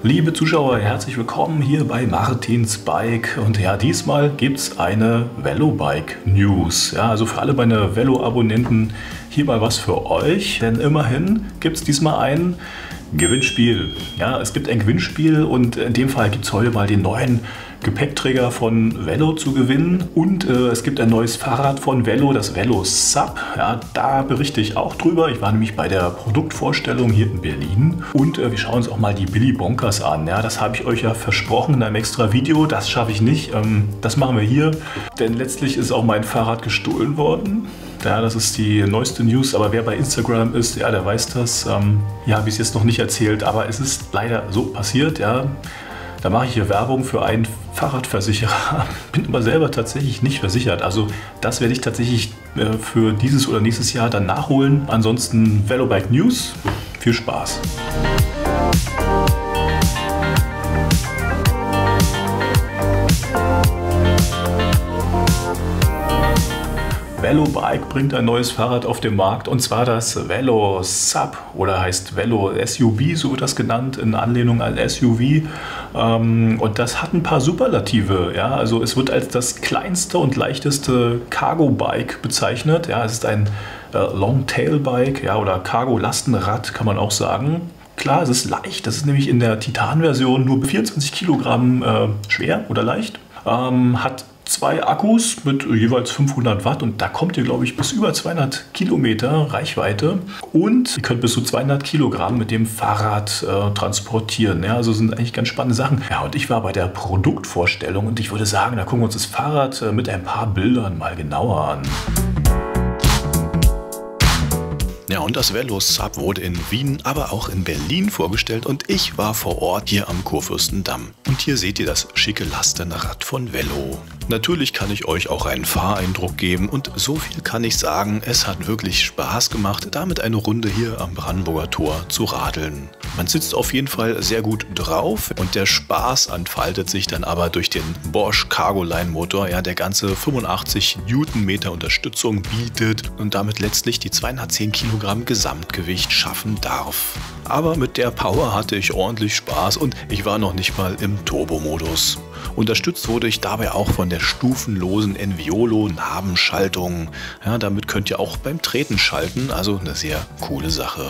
Liebe Zuschauer, herzlich willkommen hier bei Martins Bike und ja, diesmal gibt es eine Velobike News. Ja, also für alle meine Velo-Abonnenten hier mal was für euch, denn immerhin gibt es diesmal ein Gewinnspiel. Ja, es gibt ein Gewinnspiel und in dem Fall gibt es heute mal den neuen Gepäckträger von Velo zu gewinnen und es gibt ein neues Fahrrad von Velo, das Velo Sub. Ja, da berichte ich auch drüber. Ich war nämlich bei der Produktvorstellung hier in Berlin und wir schauen uns auch mal die Billy Bonkers an. Ja, das habe ich euch ja versprochen in einem extra Video. Das schaffe ich nicht. Das machen wir hier, denn letztlich ist auch mein Fahrrad gestohlen worden. Ja, das ist die neueste News, aber wer bei Instagram ist, ja, der weiß das. Ja, habe ich es jetzt noch nicht erzählt, aber es ist leider so passiert. Ja. Da mache ich hier Werbung für einen Fahrradversicherer, bin aber selber tatsächlich nicht versichert. Also das werde ich tatsächlich für dieses oder nächstes Jahr dann nachholen. Ansonsten Velobike News, viel Spaß! Velobike bringt ein neues Fahrrad auf den Markt und zwar das Velo Sub oder heißt Velo SUV, so wird das genannt, in Anlehnung an SUV. Und das hat ein paar Superlative. Ja? Also es wird als das kleinste und leichteste Cargo-Bike bezeichnet. Ja? Es ist ein Long-Tail-Bike, ja, oder Cargo-Lastenrad kann man auch sagen. Klar, es ist leicht, das ist nämlich in der Titan-Version nur 24 Kilogramm schwer oder leicht. Hat 2 Akkus mit jeweils 500 Watt und da kommt ihr, glaube ich, bis über 200 Kilometer Reichweite und ihr könnt bis zu 200 Kilogramm mit dem Fahrrad transportieren. Ja, also sind eigentlich ganz spannende Sachen. Ja, und ich war bei der Produktvorstellung und ich würde sagen, da gucken wir uns das Fahrrad mit ein paar Bildern mal genauer an. Ja, und das Velo Sub wurde in Wien, aber auch in Berlin vorgestellt und ich war vor Ort hier am Kurfürstendamm. Und hier seht ihr das schicke Lastenrad von Velo. Natürlich kann ich euch auch einen Fahreindruck geben und so viel kann ich sagen, es hat wirklich Spaß gemacht, damit eine Runde hier am Brandenburger Tor zu radeln. Man sitzt auf jeden Fall sehr gut drauf und der Spaß entfaltet sich dann aber durch den Bosch Cargoline Motor, ja, der ganze 85 Newtonmeter Unterstützung bietet und damit letztlich die 210 Kilogramm Gesamtgewicht schaffen darf. Aber mit der Power hatte ich ordentlich Spaß und ich war noch nicht mal im Turbo-Modus. Unterstützt wurde ich dabei auch von der stufenlosen Enviolo-Nabenschaltung. Ja, damit könnt ihr auch beim Treten schalten, also eine sehr coole Sache.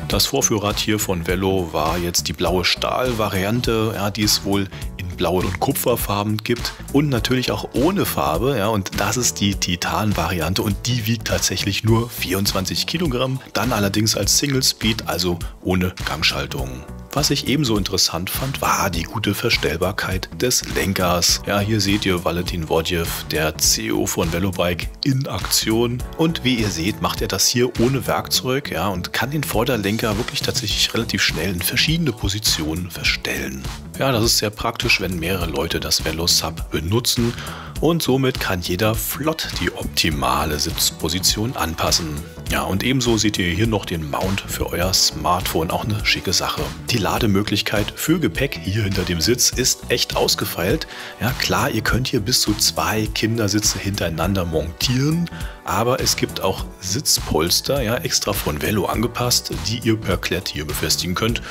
Das Vorführrad hier von Velo war jetzt die blaue Stahl-Variante, ja, die es wohl in blaue und Kupferfarben gibt und natürlich auch ohne Farbe, ja, und das ist die Titan-Variante und die wiegt tatsächlich nur 24 Kilogramm, dann allerdings als Single Speed, also ohne Gangschaltung. Was ich ebenso interessant fand, war die gute Verstellbarkeit des Lenkers. Ja, hier seht ihr Valentin Wodjew, der CEO von Velobike, in Aktion. Und wie ihr seht, macht er das hier ohne Werkzeug, ja, und kann den Vorderlenker wirklich tatsächlich relativ schnell in verschiedene Positionen verstellen. Ja, das ist sehr praktisch, wenn mehrere Leute das Velo Sub benutzen. Und somit kann jeder flott die optimale Sitzposition anpassen. Ja, und ebenso seht ihr hier noch den Mount für euer Smartphone, auch eine schicke Sache. Die Lademöglichkeit für Gepäck hier hinter dem Sitz ist echt ausgefeilt. Ja klar, ihr könnt hier bis zu 2 Kindersitze hintereinander montieren, aber es gibt auch Sitzpolster, ja, extra von Velo angepasst, die ihr per Klett hier befestigen könnt.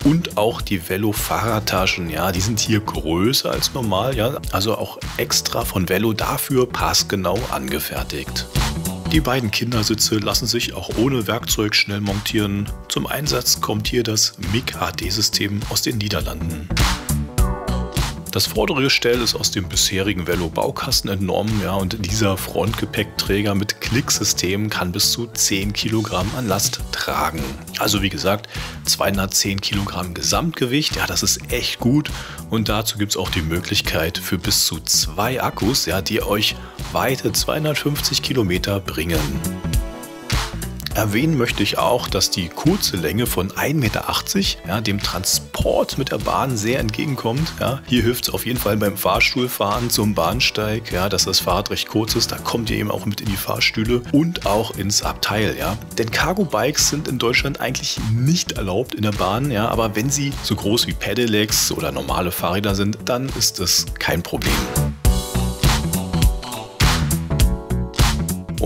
Und auch die Velo-Fahrradtaschen, ja, die sind hier größer als normal, ja, also auch extra von Velo dafür passgenau angefertigt. Die beiden Kindersitze lassen sich auch ohne Werkzeug schnell montieren. Zum Einsatz kommt hier das MIG AD-System aus den Niederlanden. Das vordere Gestell ist aus dem bisherigen Velo-Baukasten entnommen, ja, und dieser Frontgepäckträger mit Klicksystem kann bis zu 10 Kilogramm an Last tragen. Also wie gesagt, 210 Kilogramm Gesamtgewicht, ja, das ist echt gut und dazu gibt es auch die Möglichkeit für bis zu 2 Akkus, ja, die euch weite 250 Kilometer bringen. Erwähnen möchte ich auch, dass die kurze Länge von 1,80 Meter, ja, dem Transport mit der Bahn sehr entgegenkommt. Ja. Hier hilft es auf jeden Fall beim Fahrstuhlfahren zum Bahnsteig, ja, dass das Fahrrad recht kurz ist. Da kommt ihr eben auch mit in die Fahrstühle und auch ins Abteil. Ja. Denn Cargo-Bikes sind in Deutschland eigentlich nicht erlaubt in der Bahn, ja, aber wenn sie so groß wie Pedelecs oder normale Fahrräder sind, dann ist das kein Problem.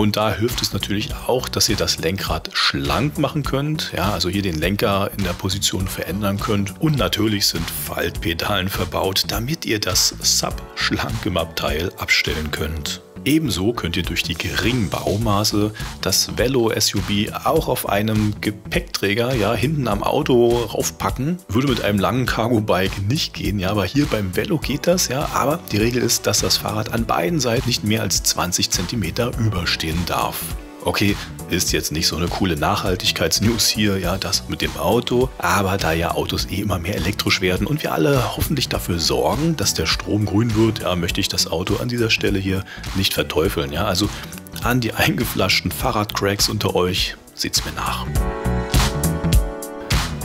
Und da hilft es natürlich auch, dass ihr das Lenkrad schlank machen könnt. Ja, also hier den Lenker in der Position verändern könnt. Und natürlich sind Faltpedalen verbaut, damit ihr das Sub schlank im Abteil abstellen könnt. Ebenso könnt ihr durch die geringen Baumaße das Velo SUV auch auf einem Gepäckträger, ja, hinten am Auto raufpacken. Würde mit einem langen Cargo-Bike nicht gehen, ja, aber hier beim Velo geht das, ja. Aber die Regel ist, dass das Fahrrad an beiden Seiten nicht mehr als 20 cm überstehen darf. Okay, ist jetzt nicht so eine coole Nachhaltigkeitsnews hier, ja, das mit dem Auto, aber da ja Autos immer mehr elektrisch werden und wir alle hoffentlich dafür sorgen, dass der Strom grün wird, ja, möchte ich das Auto an dieser Stelle hier nicht verteufeln, ja, also an die eingeflaschten Fahrradcracks unter euch, seht's mir nach.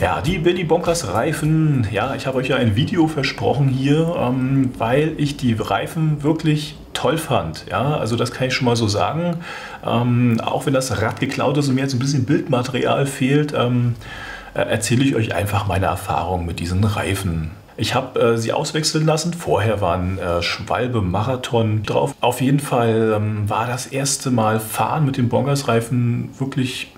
Ja, die Billy Bonkers Reifen, ja, ich habe euch ja ein Video versprochen hier, weil ich die Reifen wirklich toll fand. Ja, also das kann ich schon mal so sagen. Auch wenn das Rad geklaut ist und mir jetzt ein bisschen Bildmaterial fehlt, erzähle ich euch einfach meine Erfahrung mit diesen Reifen. Ich habe sie auswechseln lassen. Vorher waren Schwalbe Marathon drauf. Auf jeden Fall war das erste Mal Fahren mit den Bonkers Reifen wirklich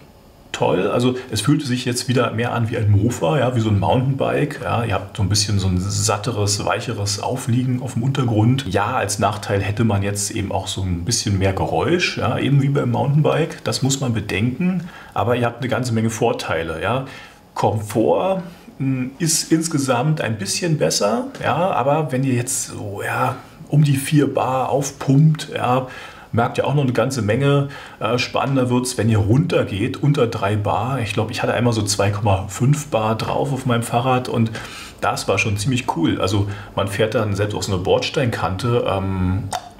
toll. Also es fühlte sich jetzt wieder mehr an wie ein Mofa, ja, wie so ein Mountainbike. Ja, ihr habt so ein bisschen so ein satteres, weicheres Aufliegen auf dem Untergrund. Ja, als Nachteil hätte man jetzt eben auch so ein bisschen mehr Geräusch, ja, eben wie beim Mountainbike. Das muss man bedenken. Aber ihr habt eine ganze Menge Vorteile. Ja. Komfort ist insgesamt ein bisschen besser, ja, aber wenn ihr jetzt so, ja, um die 4 Bar aufpumpt, ja, merkt ihr auch noch eine ganze Menge. Spannender wird es, wenn ihr runter geht, unter 3 Bar. Ich glaube, ich hatte einmal so 2,5 Bar drauf auf meinem Fahrrad und das war schon ziemlich cool. Also man fährt dann selbst auf so eine Bordsteinkante,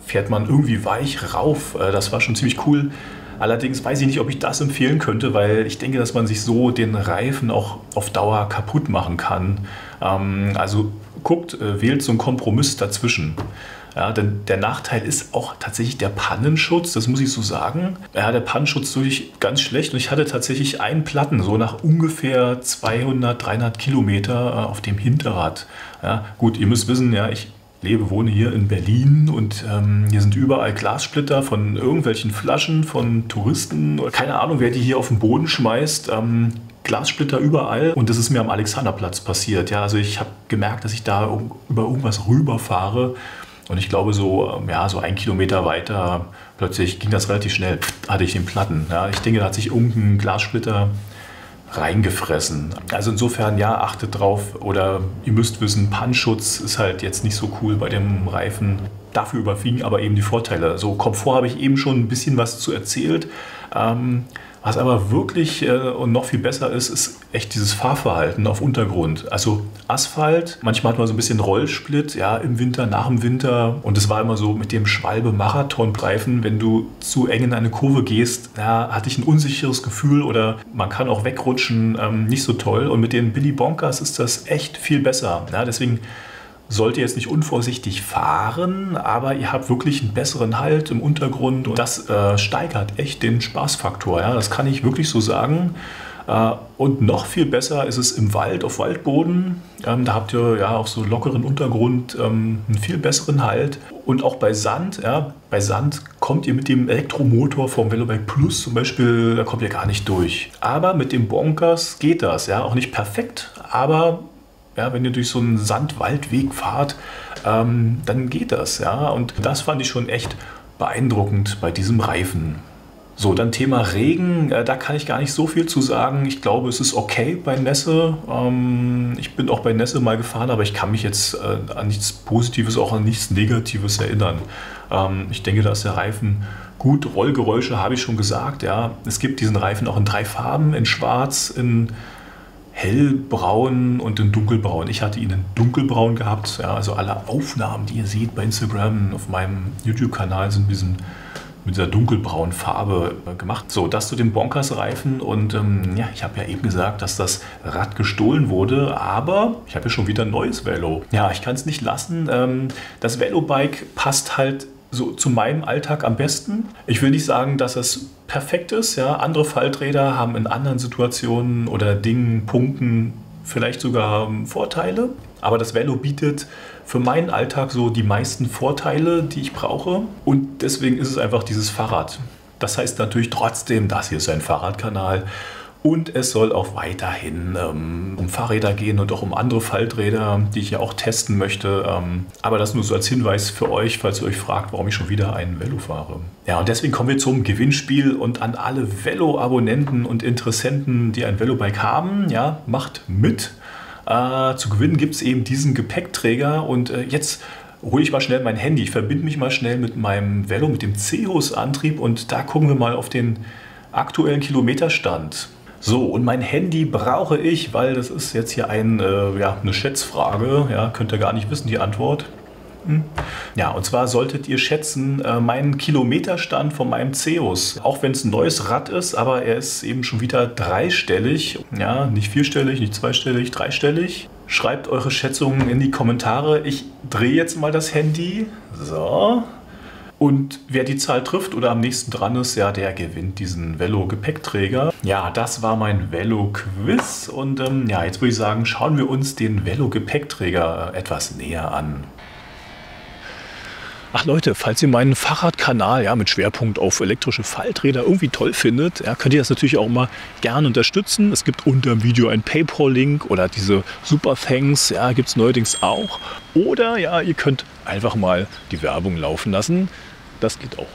fährt man irgendwie weich rauf. Das war schon ziemlich cool. Allerdings weiß ich nicht, ob ich das empfehlen könnte, weil ich denke, dass man sich so den Reifen auch auf Dauer kaputt machen kann. Also guckt, wählt so einen Kompromiss dazwischen. Ja, denn der Nachteil ist auch tatsächlich der Pannenschutz, das muss ich so sagen. Ja, der Pannenschutz ist wirklich ganz schlecht und ich hatte tatsächlich einen Platten, so nach ungefähr 200, 300 Kilometer auf dem Hinterrad. Ja, gut, ihr müsst wissen, ja, ich wohne hier in Berlin und hier sind überall Glassplitter von irgendwelchen Flaschen, von Touristen. Keine Ahnung, wer die hier auf den Boden schmeißt. Glassplitter überall und das ist mir am Alexanderplatz passiert. Ja, also ich habe gemerkt, dass ich da über irgendwas rüberfahre. Und ich glaube, so, ja, so 1 Kilometer weiter, plötzlich ging das relativ schnell, hatte ich den Platten. Ja, ich denke, da hat sich irgendein Glassplitter reingefressen. Also insofern, ja, achtet drauf. Oder ihr müsst wissen, Pannenschutz ist halt jetzt nicht so cool bei dem Reifen. Dafür überwiegen aber eben die Vorteile. So, Komfort habe ich eben schon ein bisschen was zu erzählt. Was aber wirklich und noch viel besser ist, ist echt dieses Fahrverhalten auf Untergrund. Also Asphalt, manchmal hat man so ein bisschen Rollsplit, ja, im Winter, nach dem Winter. Und es war immer so mit dem Schwalbe Marathon-Reifen, wenn du zu eng in eine Kurve gehst, ja, hatte ich ein unsicheres Gefühl oder man kann auch wegrutschen, nicht so toll. Und mit den Billy Bonkers ist das echt viel besser. Ja, deswegen sollt ihr jetzt nicht unvorsichtig fahren, aber ihr habt wirklich einen besseren Halt im Untergrund und das steigert echt den Spaßfaktor. Ja? Das kann ich wirklich so sagen. Und noch viel besser ist es im Wald, auf Waldboden. Da habt ihr ja auf so lockeren Untergrund einen viel besseren Halt. Und auch bei Sand, ja, bei Sand kommt ihr mit dem Elektromotor vom Velobike Plus zum Beispiel, da kommt ihr gar nicht durch. Aber mit dem Bonkers geht das, ja, auch nicht perfekt, aber ja, wenn ihr durch so einen Sandwaldweg fahrt, dann geht das. Ja? Und das fand ich schon echt beeindruckend bei diesem Reifen. So, dann Thema Regen, da kann ich gar nicht so viel zu sagen. Ich glaube, es ist okay bei Nässe. Ich bin auch bei Nässe mal gefahren, aber ich kann mich jetzt an nichts Positives, auch an nichts Negatives erinnern. Ich denke, da ist der Reifen gut. Rollgeräusche habe ich schon gesagt. Ja. Es gibt diesen Reifen auch in 3 Farben, in Schwarz, in hellbraun und in dunkelbraun. Ich hatte ihn in dunkelbraun gehabt. Ja, also alle Aufnahmen, die ihr seht bei Instagram, auf meinem YouTube-Kanal sind mit dieser dunkelbraunen Farbe gemacht. So, das zu dem Bonkers-Reifen und ja, ich habe ja eben gesagt, dass das Rad gestohlen wurde, aber ich habe ja schon wieder ein neues Velo. Ja, ich kann es nicht lassen. Das Velobike passt halt so zu meinem Alltag am besten. Ich will nicht sagen, dass es perfekt ist. Ja? Andere Falträder haben in anderen Situationen oder Dingen, Punkten vielleicht sogar Vorteile. Aber das Velo bietet für meinen Alltag so die meisten Vorteile, die ich brauche. Und deswegen ist es einfach dieses Fahrrad. Das heißt natürlich trotzdem, das hier ist ein Fahrradkanal. Und es soll auch weiterhin um Fahrräder gehen und auch um andere Falträder, die ich ja auch testen möchte. Aber das nur so als Hinweis für euch, falls ihr euch fragt, warum ich schon wieder ein Velo fahre. Ja, und deswegen kommen wir zum Gewinnspiel und an alle Velo-Abonnenten und Interessenten, die ein Velobike haben, ja, macht mit. Zu gewinnen gibt es eben diesen Gepäckträger und jetzt hole ich mal schnell mein Handy. Ich verbinde mich mal schnell mit meinem Velo, mit dem CEOS-Antrieb und da gucken wir mal auf den aktuellen Kilometerstand. So, und mein Handy brauche ich, weil das ist jetzt hier eine Schätzfrage. Ja, könnt ihr gar nicht wissen, die Antwort. Ja, und zwar solltet ihr schätzen, meinen Kilometerstand von meinem CEOS. Auch wenn es ein neues Rad ist, aber er ist eben schon wieder dreistellig. Ja, nicht vierstellig, nicht zweistellig, dreistellig. Schreibt eure Schätzungen in die Kommentare. Ich drehe jetzt mal das Handy. So. Und wer die Zahl trifft oder am nächsten dran ist, ja, der gewinnt diesen Velo-Gepäckträger. Ja, das war mein Velo-Quiz. Und ja, jetzt würde ich sagen, schauen wir uns den Velo-Gepäckträger etwas näher an. Ach Leute, falls ihr meinen Fahrradkanal ja, mit Schwerpunkt auf elektrische Falträder irgendwie toll findet, ja, könnt ihr das natürlich auch mal gerne unterstützen. Es gibt unter dem Video einen PayPal-Link oder diese Super-Thanks, ja, gibt es neuerdings auch. Oder ja, ihr könnt einfach mal die Werbung laufen lassen. Das geht auch.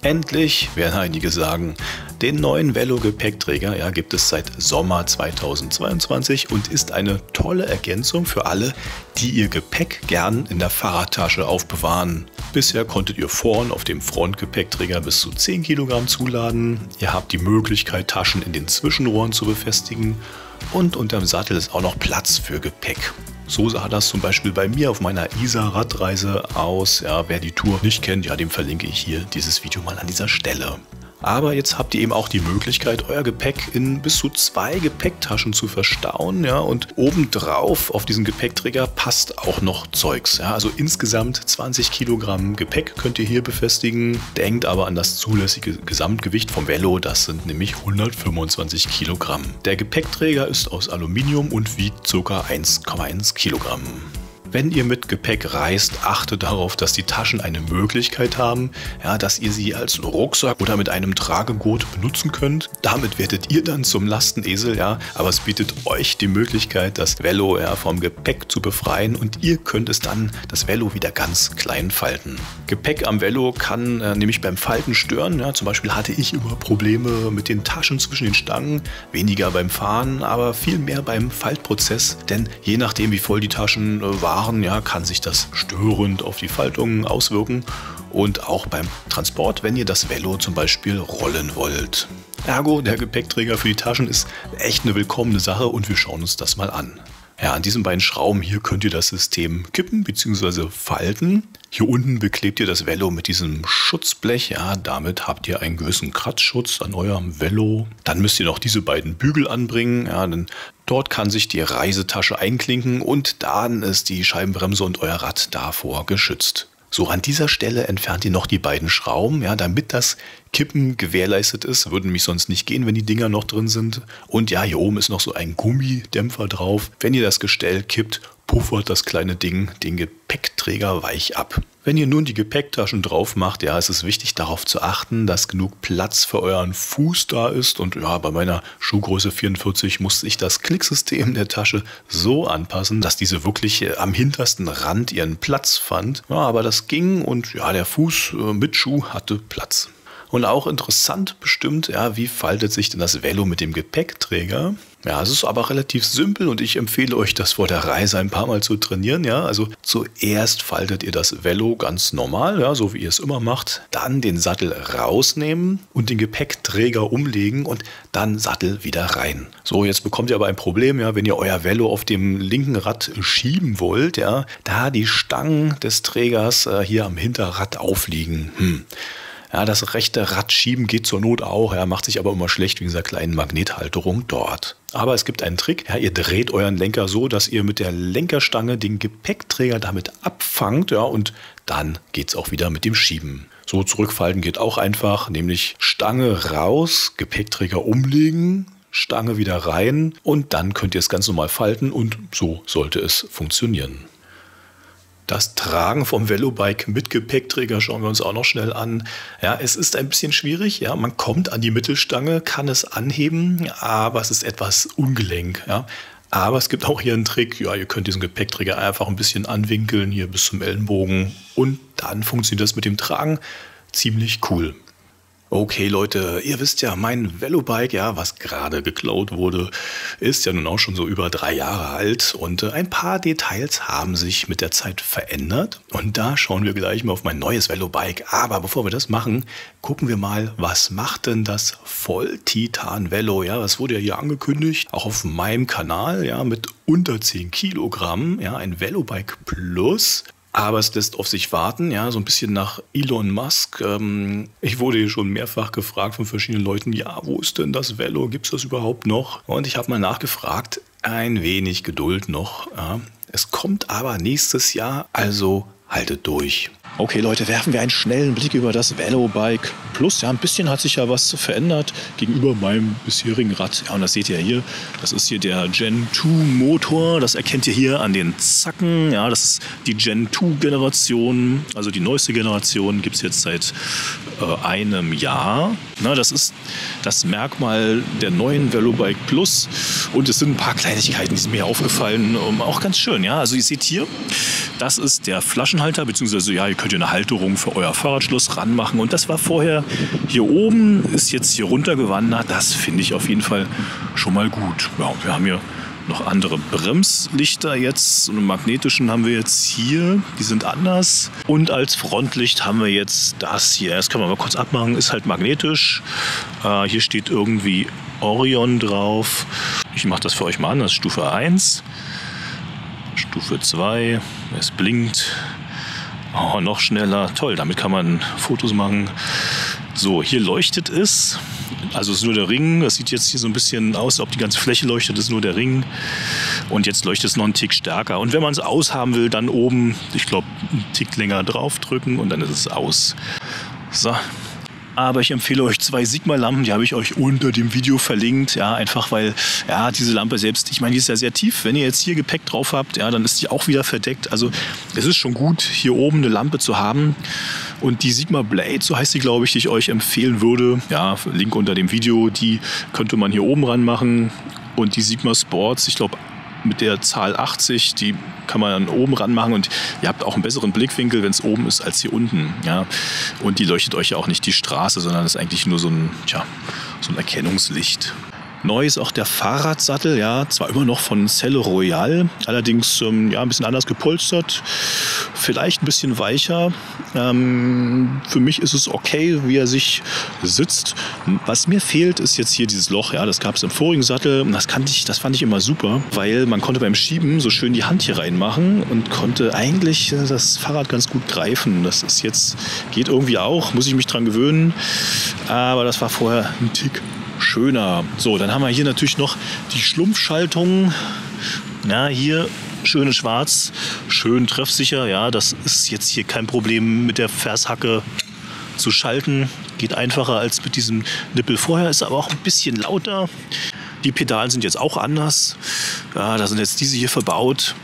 Endlich, werden einige sagen, den neuen Velo-Gepäckträger ja, gibt es seit Sommer 2022 und ist eine tolle Ergänzung für alle, die ihr Gepäck gern in der Fahrradtasche aufbewahren. Bisher konntet ihr vorn auf dem Frontgepäckträger bis zu 10 Kilogramm zuladen. Ihr habt die Möglichkeit, Taschen in den Zwischenrohren zu befestigen und unterm Sattel ist auch noch Platz für Gepäck. So sah das zum Beispiel bei mir auf meiner Isar-Radreise aus. Ja, wer die Tour nicht kennt, ja, dem verlinke ich hier dieses Video mal an dieser Stelle. Aber jetzt habt ihr eben auch die Möglichkeit, euer Gepäck in bis zu 2 Gepäcktaschen zu verstauen. Ja, und obendrauf auf diesen Gepäckträger passt auch noch Zeugs. Ja, also insgesamt 20 Kilogramm Gepäck könnt ihr hier befestigen. Denkt aber an das zulässige Gesamtgewicht vom Velo. Das sind nämlich 125 Kilogramm. Der Gepäckträger ist aus Aluminium und wiegt ca. 1,1 Kilogramm. Wenn ihr mit Gepäck reist, achtet darauf, dass die Taschen eine Möglichkeit haben, ja, dass ihr sie als Rucksack oder mit einem Tragegurt benutzen könnt. Damit werdet ihr dann zum Lastenesel, ja, aber es bietet euch die Möglichkeit, das Velo ja, vom Gepäck zu befreien und ihr könnt es dann, das Velo, wieder ganz klein falten. Gepäck am Velo kann nämlich beim Falten stören. Ja, zum Beispiel hatte ich immer Probleme mit den Taschen zwischen den Stangen, weniger beim Fahren, aber viel mehr beim Faltprozess, denn je nachdem, wie voll die Taschen waren, ja, kann sich das störend auf die Faltungen auswirken und auch beim Transport, wenn ihr das Velo zum Beispiel rollen wollt. Ergo, der Gepäckträger für die Taschen ist echt eine willkommene Sache und wir schauen uns das mal an. Ja, an diesen beiden Schrauben hier könnt ihr das System kippen bzw. falten. Hier unten beklebt ihr das Velo mit diesem Schutzblech. Ja, damit habt ihr einen gewissen Kratzschutz an eurem Velo. Dann müsst ihr noch diese beiden Bügel anbringen. Ja, denn dort kann sich die Reisetasche einklinken und dann ist die Scheibenbremse und euer Rad davor geschützt. So, an dieser Stelle entfernt ihr noch die beiden Schrauben, ja, damit das Kippen gewährleistet ist. Würde nämlich sonst nicht gehen, wenn die Dinger noch drin sind. Und ja, hier oben ist noch so ein Gummidämpfer drauf. Wenn ihr das Gestell kippt, puffert das kleine Ding den Gepäckträger weich ab. Wenn ihr nun die Gepäcktaschen drauf macht, ja, ist es wichtig darauf zu achten, dass genug Platz für euren Fuß da ist. Und ja, bei meiner Schuhgröße 44 musste ich das Knicksystem der Tasche so anpassen, dass diese wirklich am hintersten Rand ihren Platz fand. Ja, aber das ging und ja, der Fuß mit Schuh hatte Platz. Und auch interessant bestimmt, ja, wie faltet sich denn das Velo mit dem Gepäckträger? Ja, es ist aber relativ simpel und ich empfehle euch, das vor der Reise ein paar Mal zu trainieren. Ja, also zuerst faltet ihr das Velo ganz normal, ja, so wie ihr es immer macht. Dann den Sattel rausnehmen und den Gepäckträger umlegen und dann Sattel wieder rein. So, jetzt bekommt ihr aber ein Problem, ja, wenn ihr euer Velo auf dem linken Rad schieben wollt, ja, da die Stangen des Trägers hier am Hinterrad aufliegen. Ja, das rechte Radschieben geht zur Not auch, ja, macht sich aber immer schlecht wegen dieser kleinen Magnethalterung dort. Aber es gibt einen Trick, ja, ihr dreht euren Lenker so, dass ihr mit der Lenkerstange den Gepäckträger damit abfangt, ja, und dann geht es auch wieder mit dem Schieben. So, zurückfalten geht auch einfach, nämlich Stange raus, Gepäckträger umlegen, Stange wieder rein und dann könnt ihr es ganz normal falten und so sollte es funktionieren. Das Tragen vom Velobike mit Gepäckträger schauen wir uns auch noch schnell an. Ja, es ist ein bisschen schwierig. Ja, man kommt an die Mittelstange, kann es anheben, aber es ist etwas ungelenk. Ja. Aber es gibt auch hier einen Trick. Ja, ihr könnt diesen Gepäckträger einfach ein bisschen anwinkeln, hier bis zum Ellenbogen. Und dann funktioniert das mit dem Tragen ziemlich cool. Okay Leute, ihr wisst ja, mein Velobike, ja, was gerade geklaut wurde, ist ja nun auch schon so über 3 Jahre alt und ein paar Details haben sich mit der Zeit verändert und da schauen wir gleich mal auf mein neues Velobike. Aber bevor wir das machen, gucken wir mal, was macht denn das Voll-Titan-Velo? Ja, das wurde ja hier angekündigt, auch auf meinem Kanal, ja, mit unter 10 Kilogramm, ja, ein Velobike Plus. Aber es lässt auf sich warten, ja, so ein bisschen nach Elon Musk. Ich wurde hier schon mehrfach gefragt von verschiedenen Leuten, ja, wo ist denn das Velo? Gibt es das überhaupt noch? Und ich habe mal nachgefragt, ein wenig Geduld noch. Ja. Es kommt aber nächstes Jahr, also haltet durch. Okay Leute, werfen wir einen schnellen Blick über das Velobike Plus. Ja, ein bisschen hat sich ja was verändert gegenüber meinem bisherigen Rad. Ja, und das seht ihr hier. Das ist hier der Gen 2 Motor. Das erkennt ihr hier an den Zacken. Ja, das ist die Gen 2 Generation. Also die neueste Generation gibt es jetzt seit einem Jahr. Na, das ist das Merkmal der neuen Velobike Plus. Und es sind ein paar Kleinigkeiten, die sind mir aufgefallen. Auch ganz schön. Ja, also ihr seht hier, das ist der Flaschenhalter, beziehungsweise ja, ihr könnt ihr eine Halterung für euer Fahrradschloss ranmachen. Und das war vorher hier oben, ist jetzt hier runtergewandert. Das finde ich auf jeden Fall schon mal gut. Ja, wir haben hier noch andere Bremslichter jetzt. So einen magnetischen haben wir jetzt hier. Die sind anders. Und als Frontlicht haben wir jetzt das hier. Das kann man mal kurz abmachen. Ist halt magnetisch. Hier steht irgendwie Orion drauf. Ich mache das für euch mal an. Das ist Stufe 1. Stufe 2. Es blinkt. Oh, noch schneller. Toll, damit kann man Fotos machen. So, hier leuchtet es. Also es ist nur der Ring. Das sieht jetzt hier so ein bisschen aus, ob die ganze Fläche leuchtet, ist nur der Ring. Und jetzt leuchtet es noch einen Tick stärker. Und wenn man es aushaben will, dann oben, ich glaube, einen Tick länger draufdrücken und dann ist es aus. So. Aber ich empfehle euch 2 Sigma-Lampen, die habe ich euch unter dem Video verlinkt. Ja, einfach weil, ja, diese Lampe selbst, ich meine, die ist ja sehr tief. Wenn ihr jetzt hier Gepäck drauf habt, ja, dann ist die auch wieder verdeckt. Also es ist schon gut, hier oben eine Lampe zu haben. Und die Sigma Blade, so heißt die, glaube ich, die ich euch empfehlen würde, ja, Link unter dem Video, die könnte man hier oben ranmachen. Und die Sigma Sports, ich glaube, mit der Zahl 80, die kann man dann oben ranmachen und ihr habt auch einen besseren Blickwinkel, wenn es oben ist, als hier unten. Ja. Und die leuchtet euch ja auch nicht die Straße, sondern ist eigentlich nur so ein Erkennungslicht. Neu ist auch der Fahrradsattel, ja, zwar immer noch von Selle Royal, allerdings ja, ein bisschen anders gepolstert, vielleicht ein bisschen weicher. Für mich ist es okay, wie er sich sitzt. Was mir fehlt, ist jetzt hier dieses Loch, ja, das gab es im vorigen Sattel. Das fand ich immer super, weil man konnte beim Schieben so schön die Hand hier reinmachen und konnte eigentlich das Fahrrad ganz gut greifen. Das ist jetzt, geht irgendwie auch, muss ich mich dran gewöhnen, aber das war vorher ein Tick schöner. So, dann haben wir hier natürlich noch die Schlumpfschaltung. Ja, hier schöne Schwarz, schön treffsicher. Ja, das ist jetzt hier kein Problem mit der Vershacke zu schalten. Geht einfacher als mit diesem Nippel vorher, ist aber auch ein bisschen lauter. Die Pedalen sind jetzt auch anders. Ja, da sind jetzt diese hier verbaut.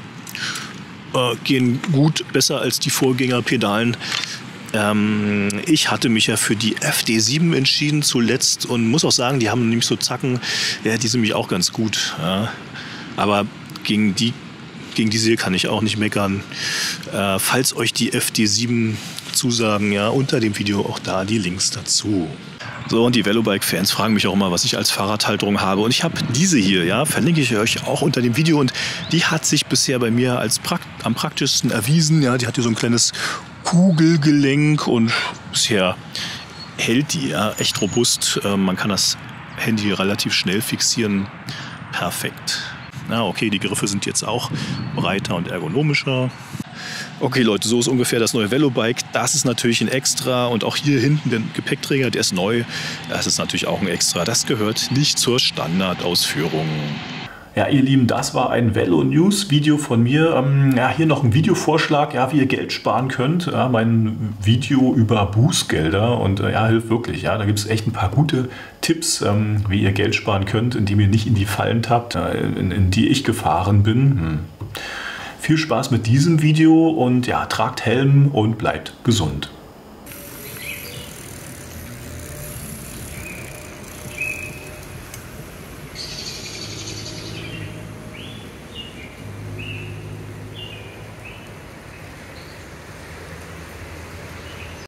Gehen gut, besser als die Vorgängerpedalen. Ich hatte mich ja für die FD7 entschieden zuletzt und muss auch sagen, die haben nämlich so Zacken, ja, die sind mich auch ganz gut. Ja. Aber gegen diese hier kann ich auch nicht meckern. Falls euch die FD7 zusagen, ja, unter dem Video auch da die Links dazu. So, und die Velobike-Fans fragen mich auch immer, was ich als Fahrradhalterung habe. Und ich habe diese hier, ja, verlinke ich euch auch unter dem Video. Und die hat sich bisher bei mir als am praktischsten erwiesen. Ja, die hat hier so ein kleines Kugelgelenk und bisher hält die, ja, echt robust. Man kann das Handy relativ schnell fixieren. Perfekt. Na, okay, die Griffe sind jetzt auch breiter und ergonomischer. Okay Leute, so ist ungefähr das neue Velobike. Das ist natürlich ein Extra und auch hier hinten der Gepäckträger, der ist neu. Das ist natürlich auch ein Extra. Das gehört nicht zur Standardausführung. Ja, ihr Lieben, das war ein Velo-News-Video von mir. Ja, hier noch ein Videovorschlag, ja, wie ihr Geld sparen könnt. Ja, mein Video über Bußgelder und ja, hilft wirklich. Ja, da gibt es echt ein paar gute Tipps, wie ihr Geld sparen könnt, indem ihr nicht in die Fallen tappt, in die ich gefahren bin. viel Spaß mit diesem Video und ja, tragt Helm und bleibt gesund.